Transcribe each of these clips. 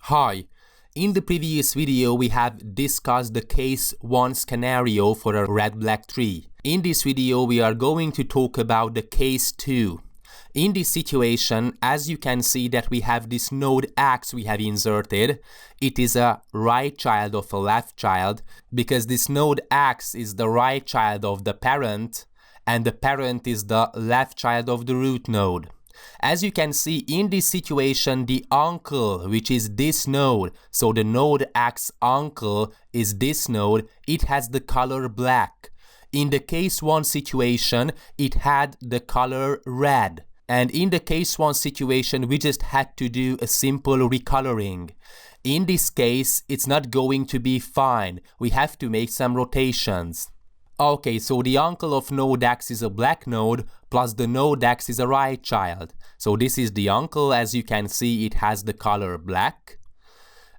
Hi, in the previous video we have discussed the case 1 scenario for a red-black tree. In this video we are going to talk about the case 2. In this situation, as you can see that we have this node X we have inserted. It is a right child of a left child because this node X is the right child of the parent and the parent is the left child of the root node. As you can see in this situation, the uncle, which is this node, so the node X uncle is this node, it has the color black. In the case 1 situation, it had the color red. And in the case 1 situation, we just had to do a simple recoloring. In this case, it's not going to be fine. We have to make some rotations. Okay, so the uncle of node X is a black node, plus the node X is a right child. So this is the uncle. As you can see, it has the color black.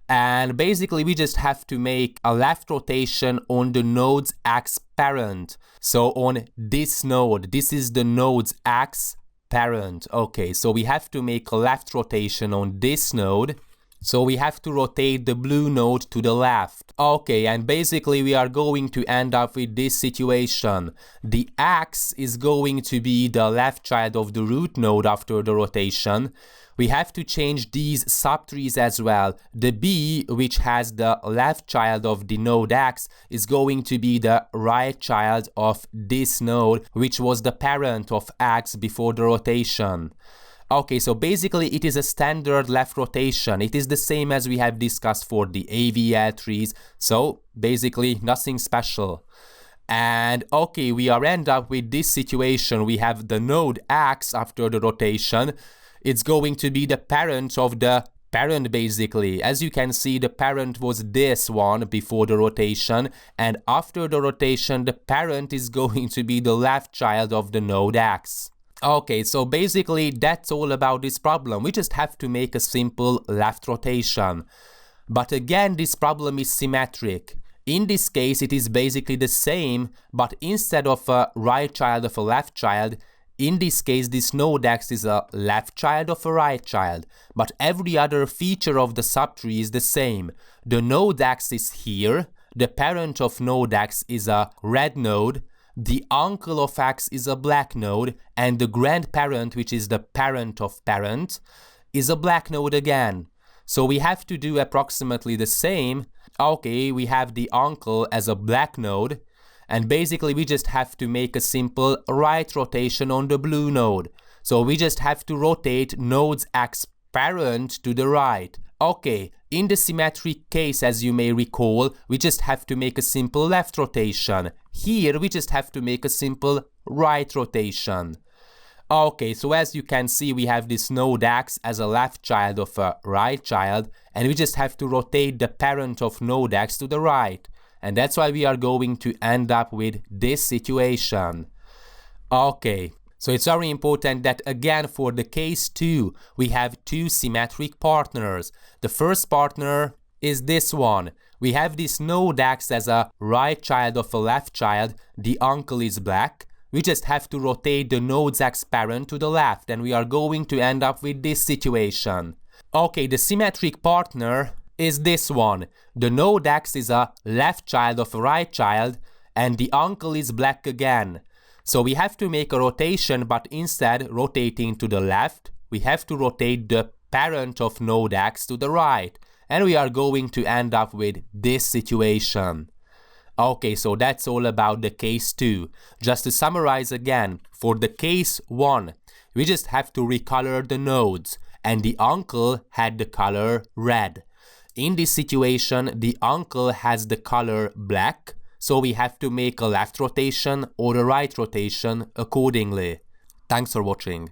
And basically, we just have to make a left rotation on the node's X parent. So on this node, this is the node's X parent. Okay, so we have to make a left rotation on this node. So we have to rotate the blue node to the left. Okay, and basically we are going to end up with this situation. The X is going to be the left child of the root node after the rotation. We have to change these subtrees as well. The B, which has the left child of the node X, is going to be the right child of this node, which was the parent of X before the rotation. Okay, so basically it is a standard left rotation. It is the same as we have discussed for the AVL trees. So basically nothing special. And okay, we are end up with this situation. We have the node X after the rotation. It's going to be the parent of the parent basically. As you can see, the parent was this one before the rotation. And after the rotation, the parent is going to be the left child of the node X. Okay, so basically that's all about this problem. We just have to make a simple left rotation. But again, this problem is symmetric. In this case, it is basically the same, but instead of a right child of a left child, in this case, this node X is a left child of a right child. But every other feature of the subtree is the same. The node X is here, the parent of node X is a red node, the uncle of X is a black node, and the grandparent, which is the parent of parent, is a black node again. So we have to do approximately the same. Okay, we have the uncle as a black node, and basically we just have to make a simple right rotation on the blue node. So we just have to rotate node's X parent to the right. Okay, in the symmetric case, as you may recall, we just have to make a simple left rotation. Here, we just have to make a simple right rotation. Okay, so as you can see, we have this node X as a left child of a right child, and we just have to rotate the parent of node X to the right. And that's why we are going to end up with this situation. Okay. So it's very important that again for the case 2, we have two symmetric partners. The first partner is this one. We have this node X as a right child of a left child. The uncle is black. We just have to rotate the node's X parent to the left and we are going to end up with this situation. Okay, the symmetric partner is this one. The node X is a left child of a right child and the uncle is black again. So we have to make a rotation, but instead rotating to the left, we have to rotate the parent of node X to the right. And we are going to end up with this situation. Okay, so that's all about the case 2. Just to summarize again, for the case 1, we just have to recolor the nodes, and the uncle had the color red. In this situation, the uncle has the color black, so we have to make a left rotation or a right rotation accordingly. Thanks for watching.